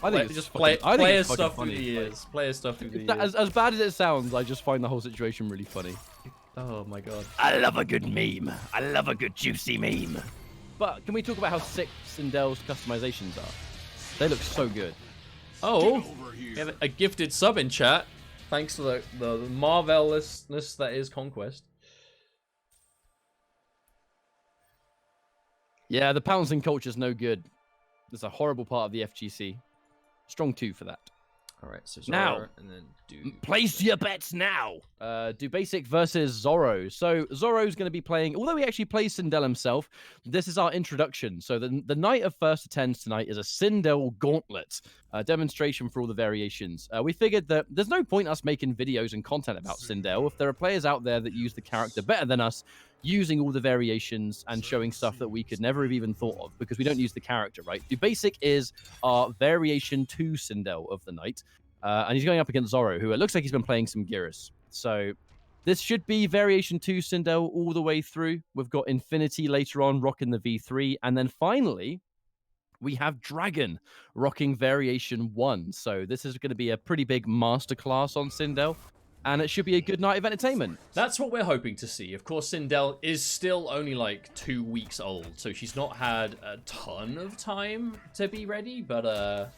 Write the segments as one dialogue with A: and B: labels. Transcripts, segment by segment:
A: I think it's
B: just
A: fucking,
B: player
A: fucking
B: stuff through
A: funny.
B: the years. Player stuff through the years.
A: As bad as it sounds, I just find the whole situation really funny.
B: Oh my god.
A: I love a good meme. I love a good juicy meme. But can we talk about how sick Sindel's customizations are? They look so good.
B: Oh, we have a gifted sub in chat. Thanks to the marvelousness that is Conquest.
A: Yeah, the pouncing culture's no good. It's a horrible part of the FGC. Strong 2 for that.
B: All right, so Zoro,
A: now,
B: and then
A: place your bets now. Dubasik versus Zoro. So Zoro's going to be playing, although he actually plays Sindel himself, this is our introduction. So the night of first attends tonight is a Sindel Gauntlet, demonstration for all the variations. We figured that there's no point us making videos and content about Sindel if there are players out there that use the character better than us, using all the variations and showing stuff that we could never have even thought of because we don't use the character, right? Dubasik is our variation 2 Sindel of the night, and he's going up against Zoro, who it looks like he's been playing some Geras. So this should be variation 2 Sindel all the way through. We've got Infinity later on, rocking the V3, and then finally, we have Dragon rocking variation 1. So this is going to be a pretty big masterclass on Sindel. And it should be a good night of entertainment.
B: That's what we're hoping to see. Of course, Sindel is still only like 2 weeks old, so she's not had a ton of time to be ready. But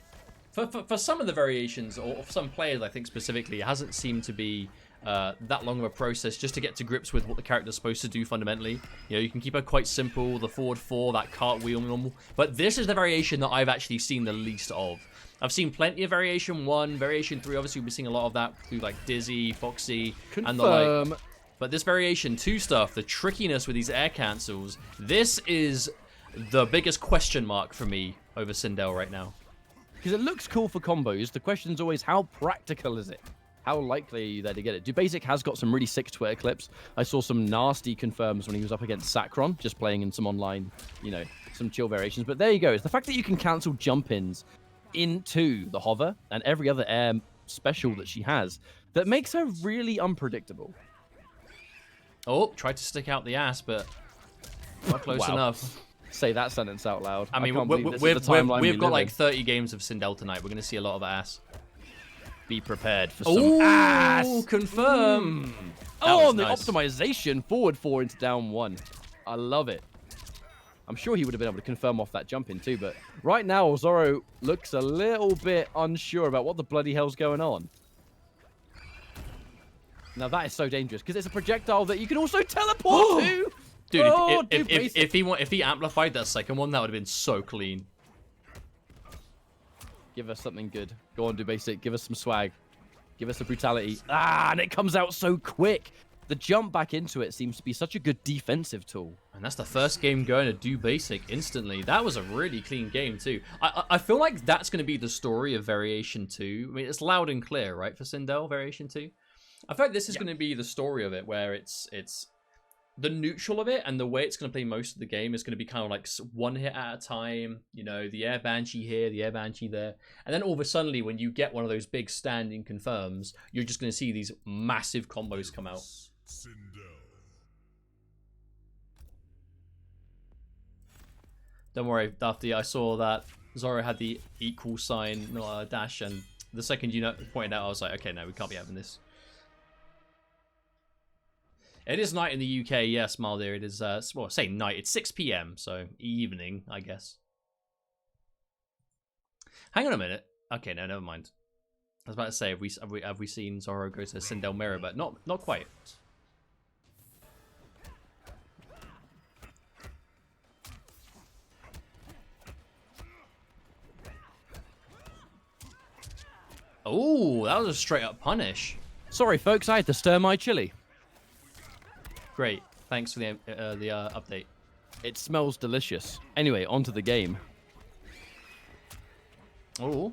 B: for some of the variations, or for some players, I think specifically, it hasn't seemed to be that long of a process just to get to grips with what the character's supposed to do fundamentally. You know, you can keep her quite simple, the forward 4, that cartwheel normal. But this is the variation that I've actually seen the least of. I've seen plenty of variation 1, variation 3. Obviously, we've been seeing a lot of that through like Dizzy, Foxy, and the like. But this variation 2 stuff, the trickiness with these air cancels, this is the biggest question mark for me over Sindel right now.
A: Because it looks cool for combos. The question's always, how practical is it? How likely are you there to get it? Dubasik has got some really sick Twitter clips. I saw some nasty confirms when he was up against Sacron, just playing in some online, you know, some chill variations. But there you go. It's the fact that you can cancel jump-ins into the hover and every other air special that she has that makes her really unpredictable.
B: Oh, tried to stick out the ass, but not close enough.
A: Say that sentence out loud.
B: I mean, we've got like 30 games of Sindel tonight. We're going to see a lot of ass.
A: Be prepared for some ass.
B: Confirm.
A: Oh, and the optimization forward 4 into down 1. I love it. I'm sure he would have been able to confirm off that jump in too, but right now Zoro looks a little bit unsure about what the bloody hell's going on. Now that is so dangerous because it's a projectile that you can also teleport to.
B: Dude, if he amplified that second one, that would have been so clean.
A: Give us something good. Go on, Dubasik. Give us some swag. Give us the brutality. Ah, and it comes out so quick. The jump back into it seems to be such a good defensive tool.
B: And that's the first game going to Dubasik instantly. That was a really clean game too. I feel like that's going to be the story of Variation 2. I mean, it's loud and clear, right, for Sindel, Variation 2? I feel like this is going to be the story of it, where it's the neutral of it, and the way it's going to play most of the game is going to be kind of like one hit at a time. You know, the air banshee here, the air banshee there, and then all of a sudden, when you get one of those big standing confirms, you're just going to see these massive combos come out. Don't worry, Dafty, I saw that Zoro had the equal sign dash, and the second you pointed out, I was like, okay, no, we can't be having this. It is night in the UK, yes, Maldir. It is, well, say night. It's 6 PM, so evening, I guess. Hang on a minute. Okay, no, never mind. I was about to say, have we seen Zoro go to Sindel Mirror, but not quite. Oh, that was a straight up punish.
A: Sorry, folks, I had to stir my chili.
B: Great. Thanks for the update.
A: It smells delicious. Anyway, on to the game.
B: Oh.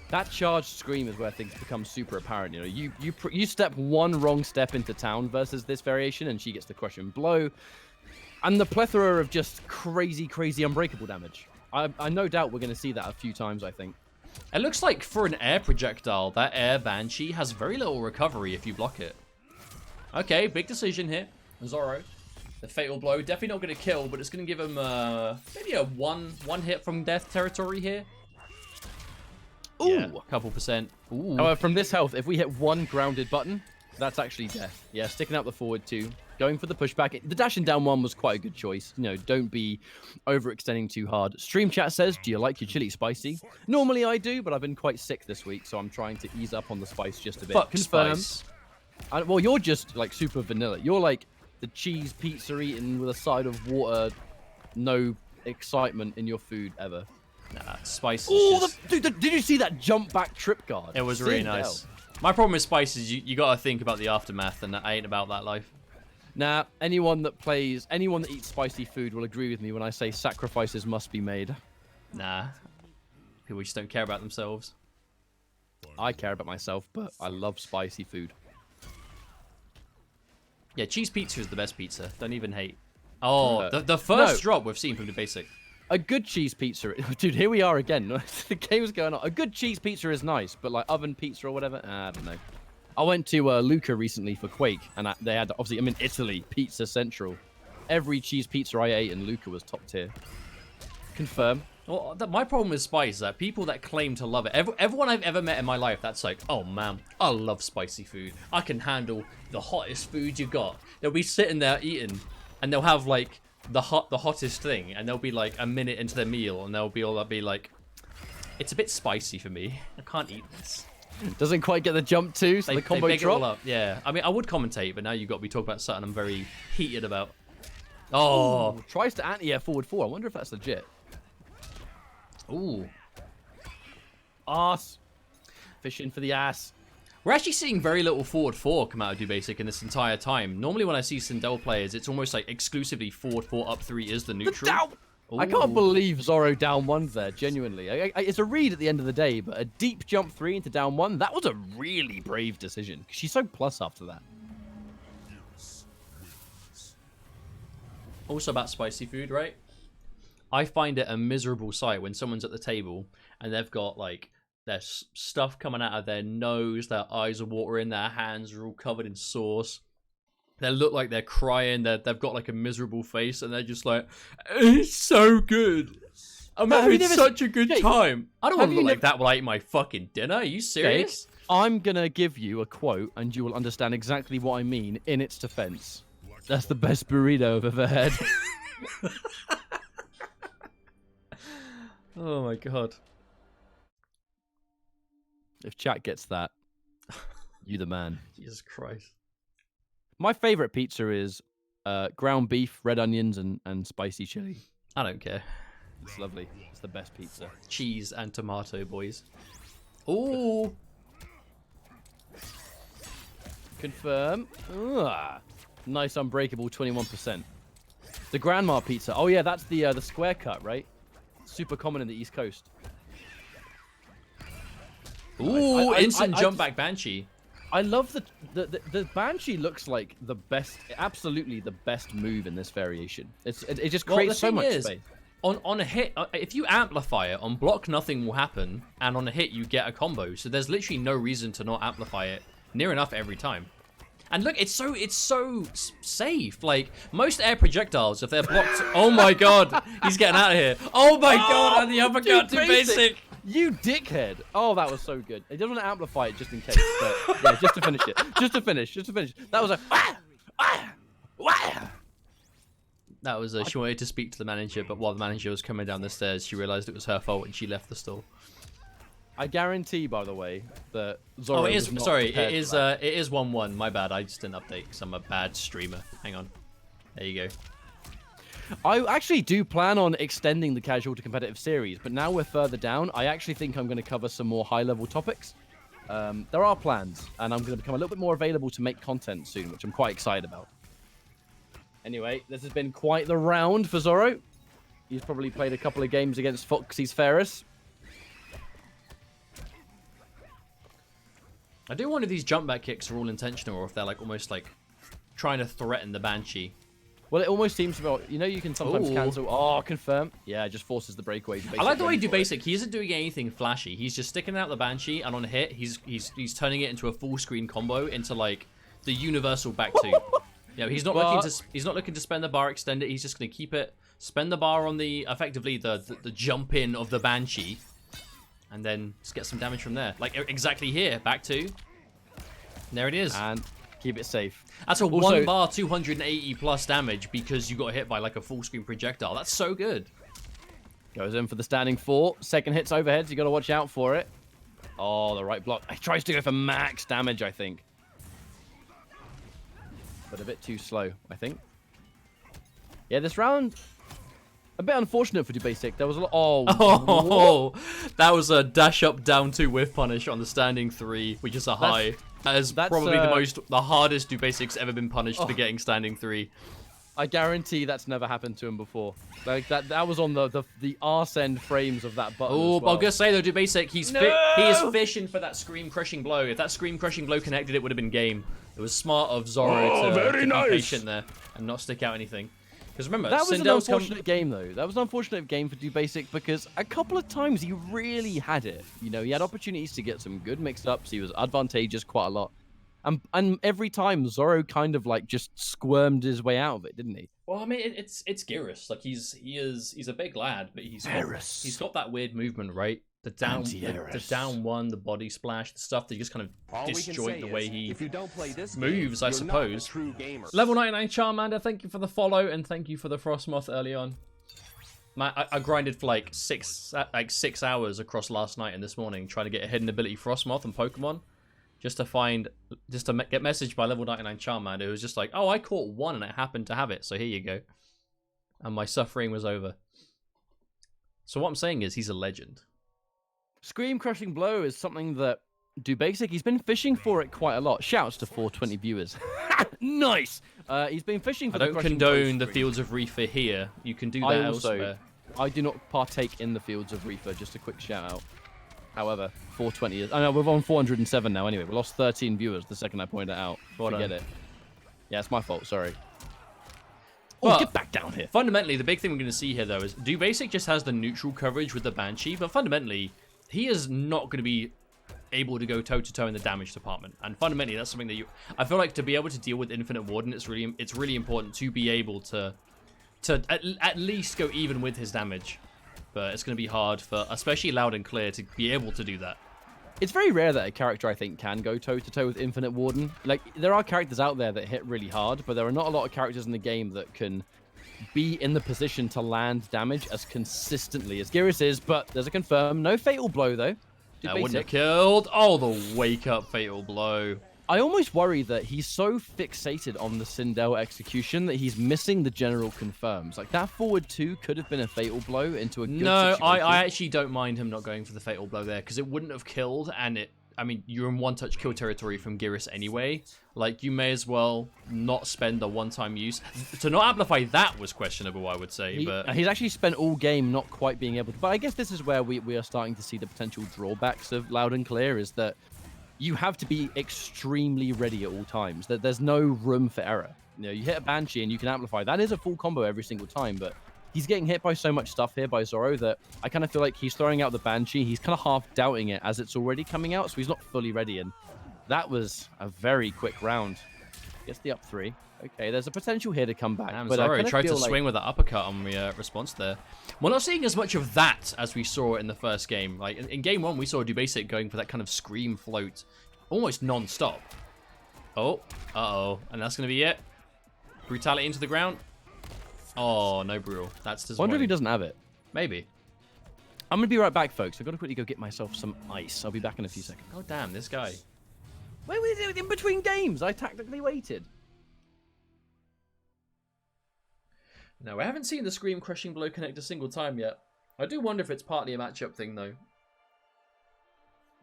A: That charged scream is where things become super apparent. You know, you step one wrong step into town versus this variation, and she gets the crush and blow. And the plethora of just crazy, crazy unbreakable damage. I no doubt we're going to see that a few times, I think.
B: It looks like for an air projectile, that air banshee has very little recovery if you block it. Okay, big decision here. Zoro. The fatal blow, definitely not going to kill, but it's going to give him maybe a one hit from death territory here.
A: Ooh,
B: yeah, a couple percent. Ooh.
A: However, from this health, if we hit one grounded button, that's actually death. Yeah, sticking out the forward two, going for the pushback. The dashing down one was quite a good choice. You know, don't be overextending too hard. Stream chat says, do you like your chili spicy? Normally I do, but I've been quite sick this week, so I'm trying to ease up on the spice just a bit.
B: Fuck spice.
A: Well, you're just like super vanilla. You're like the cheese pizza eaten with a side of water, no excitement in your food ever.
B: Nah, spice is
A: Oh,
B: just...
A: dude, did you see that jump back trip guard?
B: It was really nice. My problem with spice is you got to think about the aftermath, and I ain't about that life.
A: Nah, anyone that eats spicy food will agree with me when I say sacrifices must be made.
B: Nah, people just don't care about themselves.
A: I care about myself, but I love spicy food.
B: Yeah, cheese pizza is the best pizza. Don't even hate. Oh, the first drop we've seen from Dubasik.
A: A good cheese pizza, dude. Here we are again. The game's going on. A good cheese pizza is nice, but like oven pizza or whatever, I don't know. I went to Luca recently for Quake, and they had obviously I'm in Italy, Pizza Central. Every cheese pizza I ate in Luca was top tier. Confirm.
B: Well, my problem with spice is that people that claim to love it, everyone I've ever met in my life, that's like, oh man, I love spicy food. I can handle the hottest food you got. They'll be sitting there eating, and they'll have like the hottest thing, and they'll be like a minute into their meal, and they'll be like, it's a bit spicy for me. I can't eat this.
A: Doesn't quite get the jump too, so the combo
B: they
A: drop.
B: It all up. Yeah, I mean, I would commentate, but now you've got to be talking about something I'm very heated about. Oh,
A: ooh, tries to anti-air forward four. I wonder if that's legit.
B: Ooh.
A: Ass. Fishing for the ass.
B: We're actually seeing very little forward four come out of Dubasik in this entire time. Normally when I see Sindel players, it's almost like exclusively forward four up three is the neutral.
A: I can't believe Zoro down one's there, genuinely. It's a read at the end of the day, but a deep jump three into down one, that was a really brave decision. She's so plus after that.
B: Also about spicy food, right? I find it a miserable sight when someone's at the table and they've got like their stuff coming out of their nose, their eyes are watering, their hands are all covered in sauce. They look like they're crying, they've got like a miserable face, and they're just like, it's so good. I'm having such a good time. I don't want to look like that while I eat my fucking dinner. Are you serious?
A: Okay. I'm going to give you a quote, and you will understand exactly what I mean in its defense. That's the best burrito I've ever had.
B: Oh my god.
A: If chat gets that, you the man.
B: Jesus Christ.
A: My favorite pizza is ground beef, red onions, and spicy chili.
B: I don't care.
A: It's lovely. It's the best pizza.
B: Cheese and tomato, boys. Ooh.
A: Confirm. Ugh. Nice unbreakable 21%. The grandma pizza. Oh yeah, that's the square cut, right? Super common in the East Coast.
B: Ooh, instant jump back Banshee.
A: I love the Banshee looks like the best, absolutely the best move in this variation. It just creates so much space.
B: On a hit, if you amplify it, on block nothing will happen, and on a hit you get a combo. So there's literally no reason to not amplify it near enough every time. And look, it's so safe. Like most air projectiles, if they're blocked, oh my god, he's getting out of here. Oh my god, and the uppercut to basic.
A: You dickhead. Oh, that was so good. He doesn't want to amplify it just in case, but yeah, just to finish it. Just to finish. That was a
B: That was she wanted to speak to the manager, but while the manager was coming down the stairs, she realized it was her fault and she left the stall.
A: I guarantee, by the way, that Zoro
B: it is 1-1. My bad. I just didn't update because I'm a bad streamer. Hang on. There you go.
A: I actually do plan on extending the casual to competitive series, but now we're further down. I actually think I'm going to cover some more high-level topics. There are plans, and I'm going to become a little bit more available to make content soon, which I'm quite excited about. Anyway, this has been quite the round for Zoro. He's probably played a couple of games against Foxy's Ferris.
B: I do wonder if these jump back kicks are all intentional or if they're like almost like trying to threaten the Banshee.
A: Well, it almost seems to be, you know, you can sometimes cancel. Oh, confirm. Yeah, it just forces the breakaway.
B: I like the way Dubasik, he isn't doing anything flashy. He's just sticking out the Banshee, and on a hit, he's turning it into a full screen combo into like the universal back two. You know, he's not looking to spend the bar extender. He's just going to keep it, spend the bar on the effectively the jump in of the Banshee, and then just get some damage from there. Like exactly here, back to. There it is.
A: And keep it safe.
B: That's a also, 1 bar 280 plus damage because you got hit by like a full screen projectile. That's so good.
A: Goes in for the standing 4. Second hit's overhead, so you got to watch out for it. Oh, the right block. He tries to go for max damage, I think. But a bit too slow, I think. Yeah, this round, a bit unfortunate for Dubasik. There was a lot. Oh,
B: that was a dash up down 2 whiff punish on the standing 3, which is a high. That is probably the hardest Dubasik's ever been punished for getting standing 3.
A: I guarantee that's never happened to him before. Like that was on the arse end frames of that button.
B: Oh,
A: well.
B: but I'm gonna say though, Dubasik, he is fishing for that scream crushing blow. If that scream crushing blow connected, it would have been game. It was smart of Zoro to be patient there and not stick out anything. Because remember,
A: that was
B: Sindel's
A: an unfortunate game though. That was an unfortunate game for Dubasik because a couple of times he really had it. You know, he had opportunities to get some good mix-ups. He was advantageous quite a lot. And every time Zoro kind of like just squirmed his way out of it, didn't he?
B: Well, I mean, it's Geras. Like he's a big lad, but he's got that weird movement, right? The down one, the body splash, the stuff that you just kind of disjoint the way he moves, I suppose. Level 99 Charmander, thank you for the follow and thank you for the Frostmoth early on. I grinded for like six hours across last night and this morning trying to get a hidden ability Frostmoth and Pokemon. Just to get messaged by level 99 Charmander who was just like, oh, I caught 1 and it happened to have it, so here you go. And my suffering was over. So what I'm saying is he's a legend.
A: Scream Crushing Blow is something that Dubasik, he's been fishing for it quite a lot. Shouts to 420 viewers. Nice! He's been fishing for
B: I don't condone the Fields of Reefer here. You can do that elsewhere.
A: I do not partake in the Fields of Reefer, just a quick shout out. However, 420 is... I know, we're on 407 now anyway. We lost 13 viewers the second I pointed it out. Forget it. Yeah, it's my fault. Sorry. Oh, get back down here.
B: Fundamentally, the big thing we're going to see here, though, is Dubasik just has the neutral coverage with the Banshee, but fundamentally, he is not going to be able to go toe-to-toe in the damage department. And fundamentally, that's something that I feel like to be able to deal with Infinite Warden, it's really important to be able to at least go even with his damage. But it's going to be hard for, especially Loud and Clear, to be able to do that.
A: It's very rare that a character, I think, can go toe-to-toe with Infinite Warden. Like, there are characters out there that hit really hard, but there are not a lot of characters in the game that can be in the position to land damage as consistently as Geras is, but there's a confirm. No Fatal Blow, though.
B: That wouldn't have killed. Oh, the wake-up Fatal Blow.
A: I almost worry that he's so fixated on the Sindel execution that he's missing the general confirms. Like, that forward 2 could have been a Fatal Blow into a good situation.
B: I actually don't mind him not going for the Fatal Blow there, because it wouldn't have killed, and I mean, you're in one-touch kill territory from Geras anyway. Like, you may as well not spend the one-time use. To not amplify that was questionable, I would say. But
A: he's actually spent all game not quite being able to. But I guess this is where we are starting to see the potential drawbacks of Loud and Clear, is that you have to be extremely ready at all times. There's no room for error. You know, you hit a Banshee and you can amplify. That is a full combo every single time, but he's getting hit by so much stuff here by Zoro that I kind of feel like he's throwing out the Banshee. He's kind of half doubting it as it's already coming out, so he's not fully ready. And that was a very quick round. Gets the up 3. Okay, there's a potential here to come back.
B: Damn,
A: but
B: Zoro tried to swing with that uppercut on the response there. We're not seeing as much of that as we saw in the first game. Like in game 1, we saw Dubasik going for that kind of scream float almost non-stop. Oh, and that's going to be it. Brutality into the ground. Oh, no brutal. That's disappointing.
A: I wonder if he doesn't have it.
B: Maybe.
A: I'm going to be right back, folks. I've got to quickly go get myself some ice. I'll be back in a few seconds.
B: Oh, damn, this guy.
A: Wait, in between games, I tactically waited.
B: No, I haven't seen the Scream Crushing Blow connect a single time yet. I do wonder if it's partly a matchup thing, though.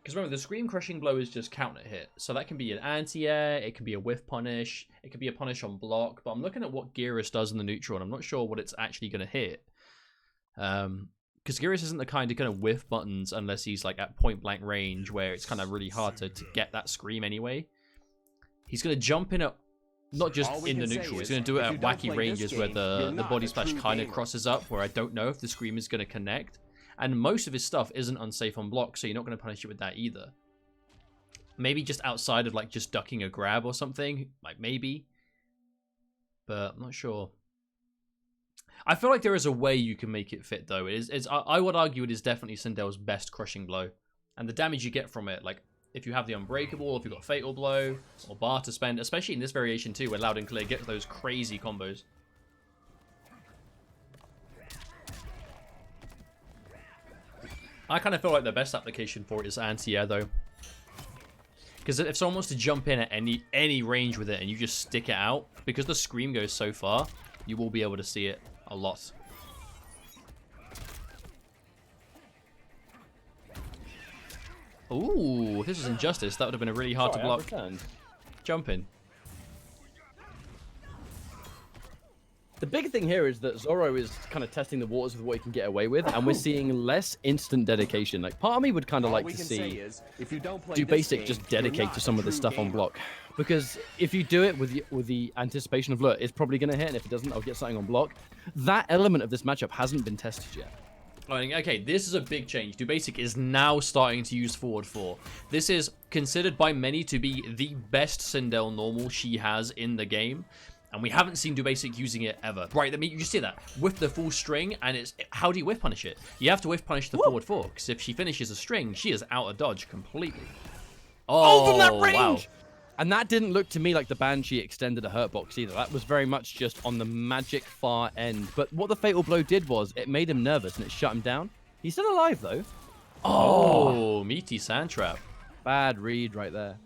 B: Because remember, the Scream Crushing Blow is just counter hit. So that can be an anti-air, it can be a whiff punish, it can be a punish on block. But I'm looking at what Geras does in the neutral, and I'm not sure what it's actually going to hit. Because Geras isn't the kind of going to whiff buttons unless he's like at point blank range, where it's kind of really hard to get that scream anyway. He's going to jump in at, not just in the neutral, he's going to do it at wacky ranges where the body splash kind of crosses up, where I don't know if the scream is going to connect. And most of his stuff isn't unsafe on block, so you're not going to punish it with that either. Maybe just outside of like just ducking a grab or something, like maybe. but I'm not sure. I feel like there is a way you can make it fit, though. I would argue it is definitely Sindel's best crushing blow. And the damage you get from it, like, if you have the Unbreakable, or if you've got Fatal Blow, or Bar to spend, especially in this variation, too, where Loud and Clear gets those crazy combos. I kind of feel like the best application for it is anti-air, though. Because if someone wants to jump in at any range with it, and you just stick it out, because the scream goes so far, you will be able to see it a lot. Ooh, if this was Injustice, that would have been a really hard to block. Jump in.
A: The big thing here is that Zoro is kind of testing the waters with what he can get away with, and we're seeing less instant dedication. Like, part of me would kind of like to see Dubasik just dedicate to some of this stuff on block. Because if you do it with the anticipation of, look, it's probably going to hit, and if it doesn't, I'll get something on block. That element of this matchup hasn't been tested yet.
B: Okay, this is a big change. Dubasik is now starting to use forward 4. This is considered by many to be the best Sindel normal she has in the game. And we haven't seen Dubasik using it ever. Right, I mean, you see that. Whiff the full string, and it's... How do you whiff punish it? You have to whiff punish the forward 4, because if she finishes a string, she is out of dodge completely.
A: Oh, from that range! Wow. And that didn't look to me like the Banshee extended a hurt box either. That was very much just on the magic far end. But what the Fatal Blow did was, it made him nervous, and it shut him down. He's still alive, though.
B: Oh, meaty sand trap.
A: Bad read right there.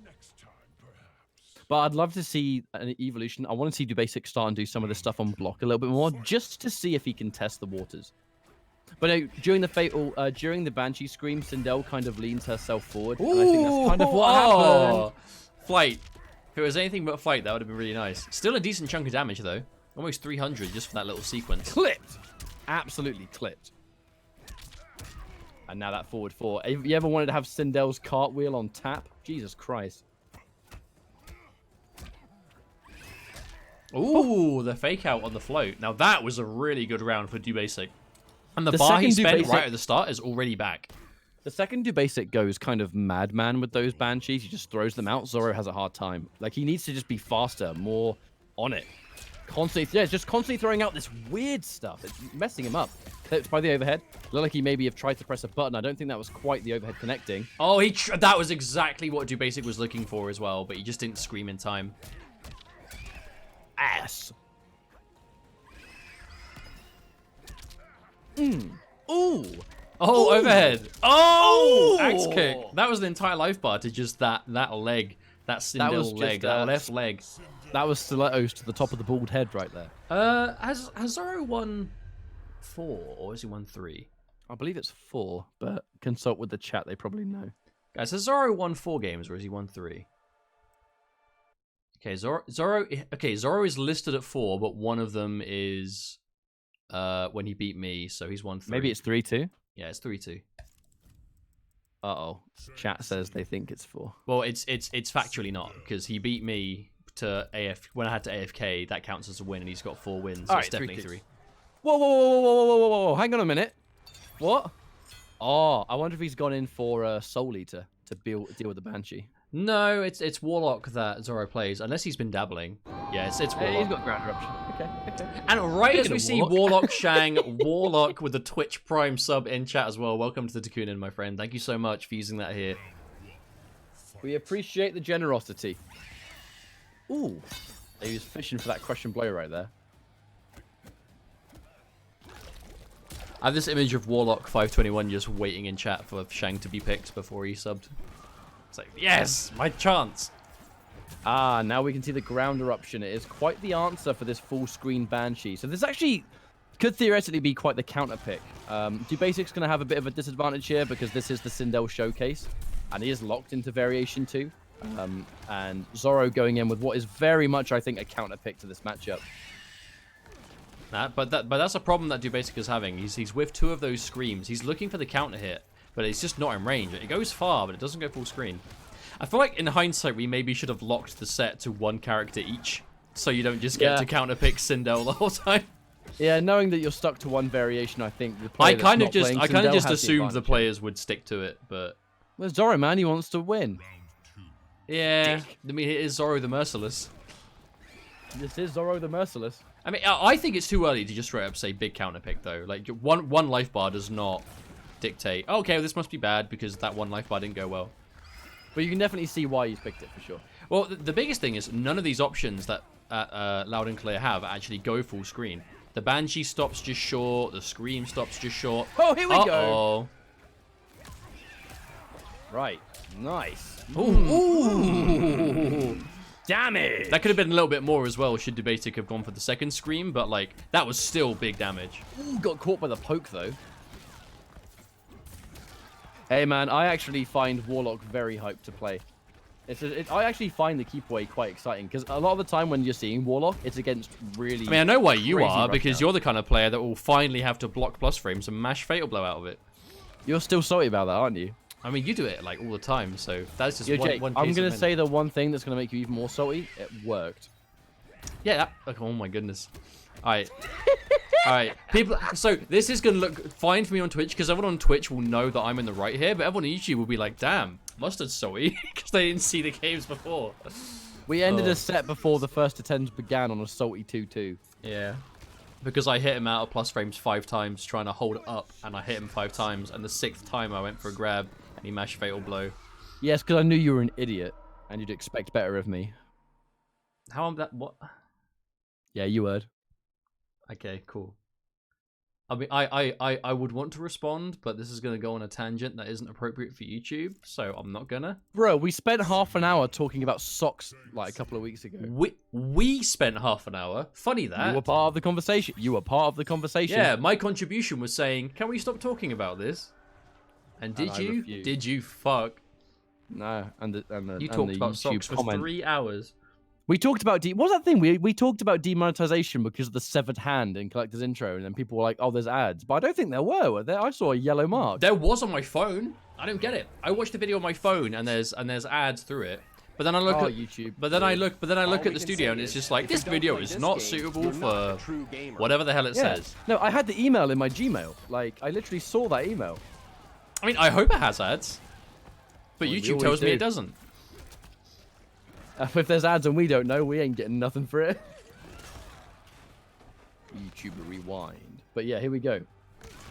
A: But I'd love to see an evolution. I want to see Dubasik start and do some of this stuff on block a little bit more, just to see if he can test the waters. But no, during the Banshee scream, Sindel kind of leans herself forward.
B: Ooh,
A: and I think that's kind of what happened.
B: Flight. If it was anything but flight, that would have been really nice. Still a decent chunk of damage, though. Almost 300 just for that little sequence.
A: Clipped. Absolutely clipped. And now that forward 4. Have you ever wanted to have Sindel's cartwheel on tap? Jesus Christ.
B: Ooh, the fake out on the float. Now that was a really good round for Dubasik. And the bar he spent right at the start is already back.
A: The second Dubasik goes kind of madman with those Banshees, he just throws them out. Zoro has a hard time. Like, he needs to just be faster, more on it. Constantly, yeah, just constantly throwing out this weird stuff. It's messing him up. Clipped by the overhead. Looked like he maybe have tried to press a button. I don't think that was quite the overhead connecting.
B: Oh, that was exactly what Dubasik was looking for as well, but he just didn't scream in time.
A: Ass. Ooh.
B: Oh,
A: ooh.
B: Overhead. Oh, axe kick. That was the entire life bar to just that leg. That Sindel leg. That left leg.
A: That was stilettos to the top of the bald head right there.
B: Has Zoro won 4 or has he won 3?
A: I believe it's 4, but consult with the chat. They probably know.
B: Guys, has Zoro won 4 games or has he won 3? Okay, Zoro is listed at 4, but one of them is when he beat me, so he's won 3.
A: Maybe it's 3-2.
B: Yeah, it's 3-2.
A: Uh-oh. Chat says they think it's 4.
B: Well, it's factually not, because he beat me to when I had to AFK. That counts as a win, and he's got 4 wins. So it's definitely 3.
A: Whoa. Hang on a minute. What? Oh, I wonder if he's gone in for Soul Eater to deal with the Banshee.
B: No, it's Warlock that Zoro plays, unless he's been dabbling. Yeah, it's Warlock.
A: Hey, he's got ground eruption. Okay.
B: And right as we see Warlock Shang, Warlock with the Twitch Prime sub in chat as well. Welcome to the Takunin, my friend. Thank you so much for using that here.
A: We appreciate the generosity. Ooh. He was fishing for that crushing blow right there.
B: I have this image of Warlock 521 just waiting in chat for Shang to be picked before he subbed. It's like, yes, my chance.
A: Ah, now we can see the ground eruption. It is quite the answer for this full screen Banshee. So this actually could theoretically be quite the counter pick. Dubasik's going to have a bit of a disadvantage here because this is the Sindel showcase. And he is locked into variation 2. And Zoro going in with what is very much, I think, a counter pick to this matchup.
B: But that's a problem that Dubasik is having. He's with 2 of those screams. He's looking for the counter hit, but it's just not in range. It goes far, but it doesn't go full screen. I feel like in hindsight, we maybe should have locked the set to 1 character each, so you don't just get to counter pick Sindel the whole time. Yeah,
A: knowing that you're stuck to 1 variation, I think the
B: player I kind of just assumed the players would stick to it, but
A: well, Zoro, man, he wants to win.
B: Yeah, I mean, it is Zoro the Merciless.
A: This is Zoro the Merciless.
B: I mean, I think it's too early to just straight up say big counter pick, though. Like, one life bar does not dictate, okay, well, this must be bad because that one life bar didn't go well.
A: But you can definitely see why he's picked it, for sure.
B: Well, the biggest thing is none of these options that Loud and Clear have actually go full screen. The Banshee stops just short. The Scream stops just short.
A: Oh, here we go.
B: Uh-oh.
A: Right. Nice.
B: Ooh.
A: Damage.
B: That could have been a little bit more as well should Dubasik have gone for the second Scream, but, like, that was still big damage.
A: Ooh, got caught by the poke, though. Hey, man, I actually find Warlock very hyped to play. I actually find the keep away quite exciting because a lot of the time when you're seeing Warlock, it's against really.
B: I mean, I know why you are because
A: down.
B: you're the kind of player that will finally have to block plus frames and mash Fatal Blow out of it.
A: You're still salty about that, aren't you?
B: I mean, you do it like all the time, so that's just
A: Jake,
B: one
A: I'm
B: case
A: gonna
B: of
A: say the one thing that's gonna make you even more salty. It worked.
B: Yeah. Oh my goodness. All right. All right, people. So this is gonna look fine for me on Twitch because everyone on Twitch will know that I'm in the right here, but everyone on YouTube will be like, "Damn, Mustard's salty," because they didn't see the games before.
A: We ended a set before the first attempts began on a salty 2-2.
B: Yeah, because I hit him out of plus frames 5 times trying to hold it up, and I hit him 5 times, and the 6th time I went for a grab, and he mashed Fatal Blow.
A: Yes, because I knew you were an idiot, and you'd expect better of me.
B: How am that? What?
A: Yeah, you heard.
B: Okay, cool. I mean, I would want to respond, but this is going to go on a tangent that isn't appropriate for YouTube, so I'm not gonna.
A: Bro, we spent half an hour talking about socks like a couple of weeks ago.
B: We spent half an hour. Funny that.
A: You were part of the conversation. You were part of the conversation.
B: Yeah, my contribution was saying, can we stop talking about this? And did you?
A: Refused.
B: Did you fuck?
A: No,
B: You talked about
A: YouTube
B: socks for
A: comment.
B: 3 hours.
A: We talked about what was that thing? We talked about demonetization because of the severed hand in Collector's Intro, and then people were like, "Oh, there's ads," but I don't think there were there? I saw a yellow mark.
B: There was on my phone. I don't get it. I watched the video on my phone, and there's ads through it. But then I look at
A: YouTube.
B: But then I look at the studio, and it's just like this video is not suitable for whatever the hell it says.
A: No, I had the email in my Gmail. Like I literally saw that email.
B: I mean, I hope it has ads, but
A: Well,
B: YouTube tells me it doesn't.
A: If there's ads and we don't know, we ain't getting nothing for it. YouTuber rewind. But yeah, here we go.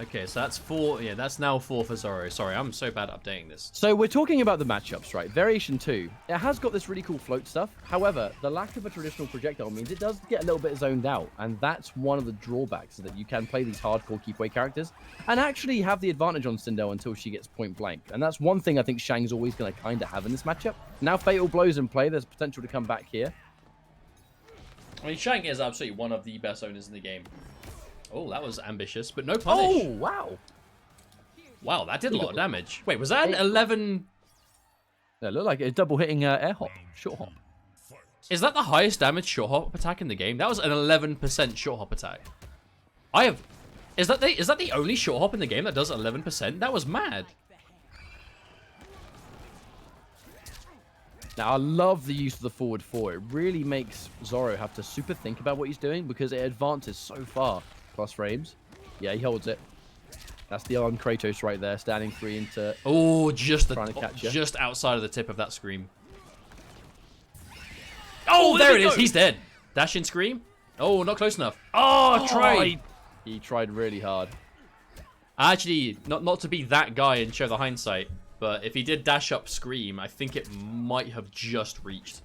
B: Okay, so that's 4. Yeah, that's now 4 for Zoro. Sorry, I'm so bad at updating this.
A: So we're talking about the matchups, right? Variation 2. It has got this really cool float stuff. However, the lack of a traditional projectile means it does get a little bit zoned out. And that's one of the drawbacks, that you can play these hardcore keep away characters and actually have the advantage on Sindel until she gets point blank. And that's one thing I think Shang's always going to kind of have in this matchup. Now Fatal Blow's in play. There's potential to come back here.
B: I mean, Shang is absolutely one of the best owners in the game. Oh, that was ambitious, but no punish.
A: Oh, wow.
B: Wow, that did a lot of damage. Wait, was that an 11?
A: Yeah, it looked like a double hitting air hop, short hop.
B: Is that the highest damage short hop attack in the game? That was an 11% short hop attack. Is that the only short hop in the game that does 11%? That was mad. Now,
A: I love the use of the forward 4. It really makes Zoro have to super think about what he's doing because it advances so far. Plus frames. Yeah, he holds it. That's the armed Kratos right there, standing 3 into...
B: Oh, just outside of the tip of that Scream. Oh, there it is. He's dead. Dash in Scream. Oh, not close enough. Oh, tried.
A: He tried really hard.
B: Actually, not to be that guy and show the hindsight, but if he did dash up Scream, I think it might have just reached.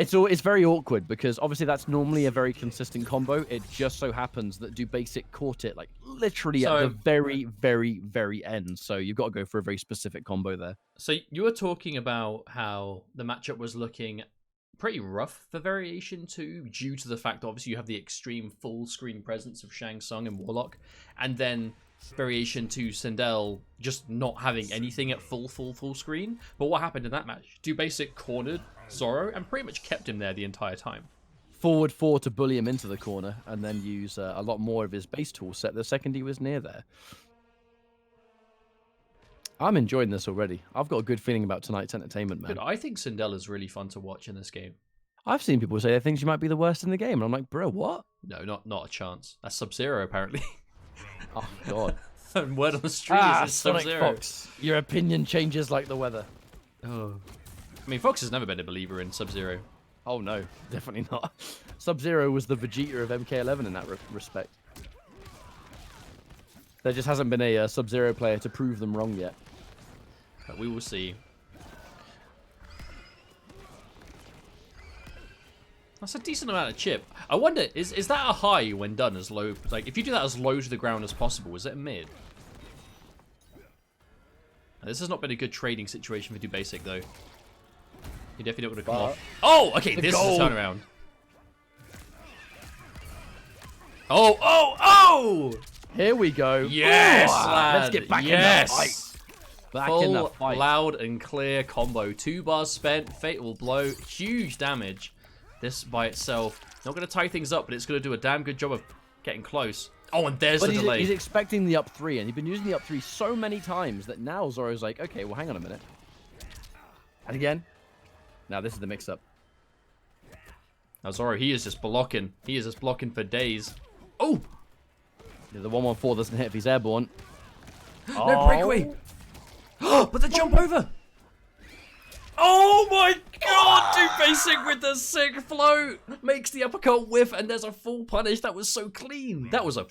A: It's very awkward because obviously that's normally a very consistent combo. It just so happens that Dubasik caught it like literally at the very, very, very end. So you've got to go for a very specific combo there.
B: So you were talking about how the matchup was looking pretty rough for Variation 2 due to the fact that obviously you have the extreme full screen presence of Shang Tsung and Warlock, and then Variation 2 Sindel just not having anything at full screen. But what happened in that match? Dubasik cornered Zoro and pretty much kept him there the entire time.
A: Forward 4 to bully him into the corner and then use a lot more of his base tool set the second he was near there. I'm enjoying this already. I've got a good feeling about tonight's entertainment, man.
B: Dude, I think Sindel is really fun to watch in this game.
A: I've seen people say they think she might be the worst in the game, and I'm like, bro, what?
B: No, not a chance. That's Sub-Zero, apparently.
A: Oh, God.
B: And word on the street is Sub-Zero.
A: Fox. Your opinion changes like the weather.
B: Oh. I mean, Fox has never been a believer in Sub-Zero.
A: Oh no, definitely not. Sub-Zero was the Vegeta of MK11 in that respect. There just hasn't been a Sub-Zero player to prove them wrong yet.
B: But we will see. That's a decent amount of chip. I wonder, is that a high when done as low? Like, if you do that as low to the ground as possible, is it a mid? This has not been a good trading situation for Dubasik, though. He definitely don't want to come off. Oh, okay, this is a turnaround. Oh, oh, oh!
A: Here we go.
B: Yes, lad.
A: Let's get back in that fight. Back in that
B: Full, loud and clear combo. 2 bars spent, fatal blow, huge damage. This by itself, not going to tie things up, but it's going to do a damn good job of getting close. Oh, and there's the delay.
A: He's expecting the up 3, and he's been using the up 3 so many times that now Zoro's like, okay, well, hang on a minute. And again. Now this is the mix-up.
B: Now Zoro, he is just blocking. He is just blocking for days. Oh!
A: Yeah, the 114 doesn't hit if he's airborne.
B: No breakaway! But the jump over! Oh my god! Dubasik with the sick float! Makes the uppercut whiff, and there's a full punish. That was so clean. That was a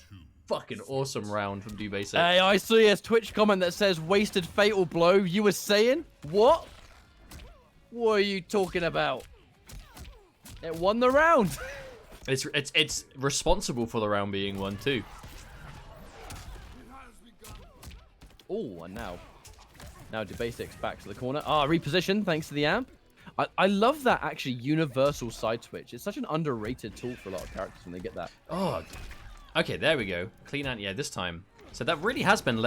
B: fucking awesome round from Dubasik.
A: Hey, I see a Twitch comment that says wasted fatal blow. You were saying? What? What are you talking about? It won the round.
B: It's responsible for the round being won too.
A: Oh, and now Dubasik's back to the corner. Ah, reposition thanks to the amp. I love that actually universal side switch. It's such an underrated tool for a lot of characters when they get that.
B: Oh, okay, there we go. Clean anti-air this time. So that really has been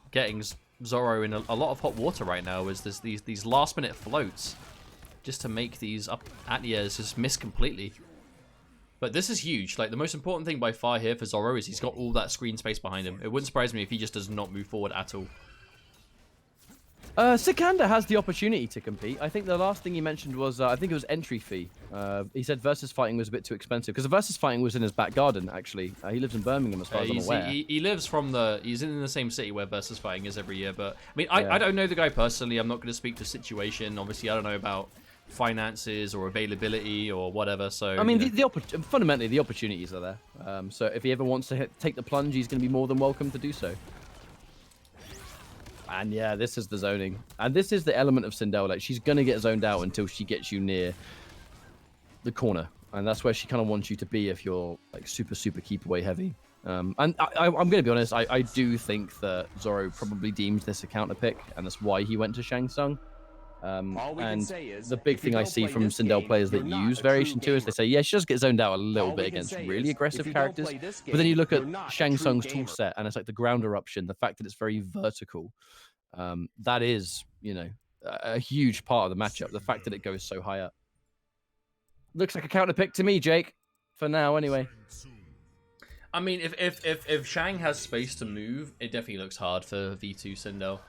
B: getting Zoro in a lot of hot water right now. Is there's these last minute floats just to make these up anti-airs just miss completely. But this is huge. Like, the most important thing by far here for Zoro is he's got all that screen space behind him. It wouldn't surprise me if he just does not move forward at all.
A: Sikander has the opportunity to compete. I think the last thing he mentioned was, I think it was entry fee. He said versus fighting was a bit too expensive because the versus fighting was in his back garden, actually. He lives in Birmingham, as far as I'm aware.
B: He lives he's in the same city where versus fighting is every year. But, I mean, I don't know the guy personally. I'm not going to speak to the situation. Obviously, I don't know about finances or availability or whatever. So,
A: I mean, fundamentally, the opportunities are there. So if he ever wants to take the plunge, he's going to be more than welcome to do so. And yeah, this is the zoning. And this is the element of Sindel. Like, she's going to get zoned out until she gets you near the corner. And that's where she kind of wants you to be if you're like super keep away heavy. And I'm going to be honest, I do think that Zoro probably deems this a counter pick. And that's why he went to Shang Tsung. And the big thing I see from Sindel players that use Variation 2 is they say, yeah, she does get zoned out a little bit against really aggressive characters. But then you look at Shang Tsung's tool set, and it's like the ground eruption, the fact that it's very vertical. That is, you know, a huge part of the matchup. The fact that it goes so high up. Looks like a counter pick to me, Jake. For now, anyway.
B: I mean, if Shang has space to move, it definitely looks hard for V2 Sindel.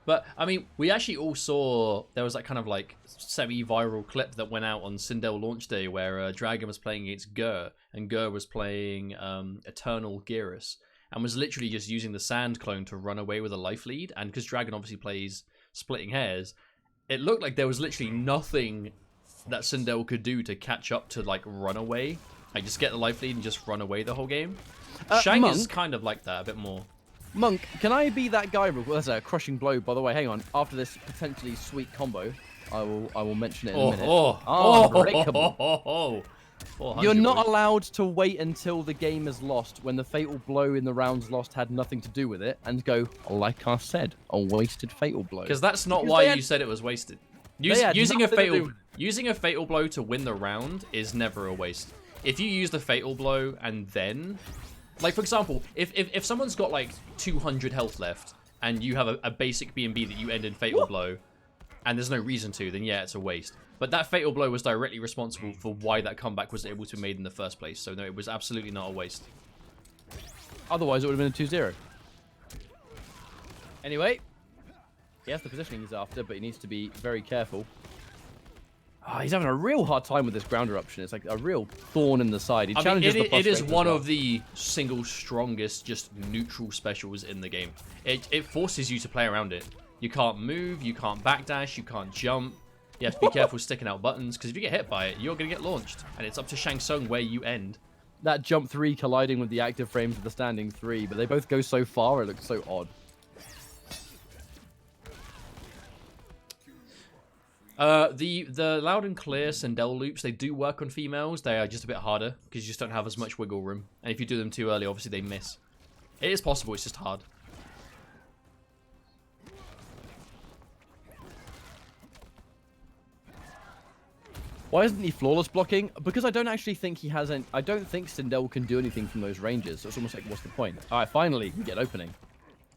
B: But, I mean, we actually all saw, there was that kind of like semi-viral clip that went out on Sindel launch day where Dragon was playing against Ger, and Ger was playing Eternal Geras, and was literally just using the Sand clone to run away with a life lead. And because Dragon obviously plays Splitting Hairs, it looked like there was literally nothing that Sindel could do to catch up to, like, run away. Like, just get the life lead and just run away the whole game. Shang is kind of like that, a bit more.
A: Monk, can I be that guy? Well, that's a crushing blow, by the way. Hang on. After this potentially sweet combo, I will mention it in a minute. Unbreakable. You're not allowed to wait until the game is lost when the fatal blow in the rounds lost had nothing to do with it and go, like I said, a wasted fatal blow.
B: Because that's not why you said it was wasted. Using a fatal blow to win the round is never a waste. If you use the fatal blow and then... Like, for example, if someone's got, like, 200 health left, and you have a basic B&B that you end in Fatal Blow, and there's no reason to, then yeah, it's a waste. But that Fatal Blow was directly responsible for why that comeback was able to be made in the first place. So, no, it was absolutely not a waste.
A: Otherwise, it would have been a 2-0. Anyway, he has the positioning he's after, but he needs to be very careful. He's having a real hard time with this ground eruption. It's like a real thorn in the side. He challenges the plus
B: it is one of the single strongest just neutral specials in the game. It forces you to play around it. You can't move, you can't backdash, you can't jump. You have to be careful sticking out buttons, because if you get hit by it, you're going to get launched. And it's up to Shang Tsung where you end.
A: That jump 3 colliding with the active frames of the standing 3, but they both go so far, it looks so odd.
B: The loud and clear Sindel loops, they do work on females. They are just a bit harder, because you just don't have as much wiggle room. And if you do them too early, obviously they miss. It is possible, it's just hard.
A: Why isn't he flawless blocking? Because I don't actually think he has any... I don't think Sindel can do anything from those ranges. So it's almost like, what's the point? All right, finally, we get opening.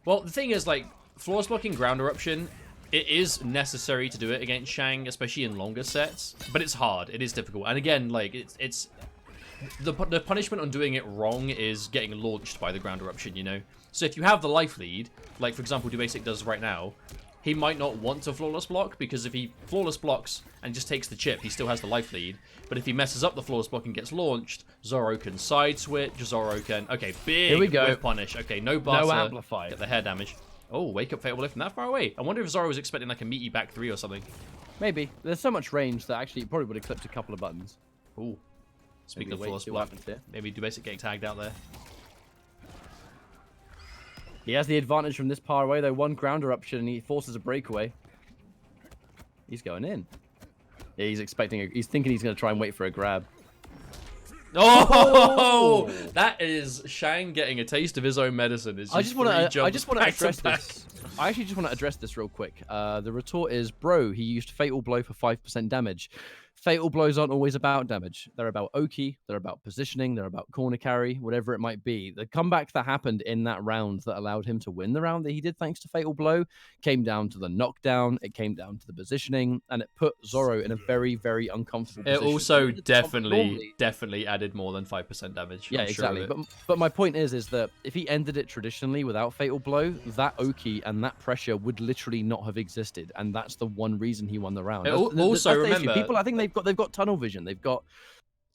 B: Well, the thing is, like, flawless blocking ground eruption, it is necessary to do it against Shang, especially in longer sets. But it's hard. It is difficult. And again, like, it's the punishment on doing it wrong is getting launched by the ground eruption, you know? So if you have the life lead, like, for example, Dubasik does right now, he might not want to flawless block, because if he flawless blocks and just takes the chip, he still has the life lead. But if he messes up the flawless block and gets launched, Zoro can side switch, Zoro can... Okay, big
A: Here we go.
B: whiff punish. Okay, no butter.
A: No amplify.
B: Get the hair damage. Oh, wake up fatal blow from that far away. I wonder if Zoro was expecting like a meaty back 3 or something.
A: Maybe. There's so much range that actually he probably would have clipped a couple of buttons.
B: Ooh. Speaking
A: Maybe
B: of flawless block, maybe Dubasik getting tagged out there.
A: He has the advantage from this far away, though. One ground eruption and he forces a breakaway. He's going in. Yeah, he's expecting. He's thinking he's going to try and wait for a grab.
B: Oh, that is Shang getting a taste of his own medicine.
A: I just want to address this. I actually just want to address this real quick. The retort is, bro, he used Fatal Blow for 5% damage. Fatal Blows aren't always about damage. They're about Oki, they're about positioning, they're about corner carry, whatever it might be. The comeback that happened in that round that allowed him to win the round that he did thanks to Fatal Blow came down to the knockdown, it came down to the positioning, and it put Zoro in a very, very uncomfortable position.
B: It also definitely added more than 5% damage.
A: Yeah, exactly. But my point is that if he ended it traditionally without Fatal Blow, that Oki and that pressure would literally not have existed, and that's the one reason he won the round.
B: Also, remember,
A: people, I think they've got tunnel vision. They've got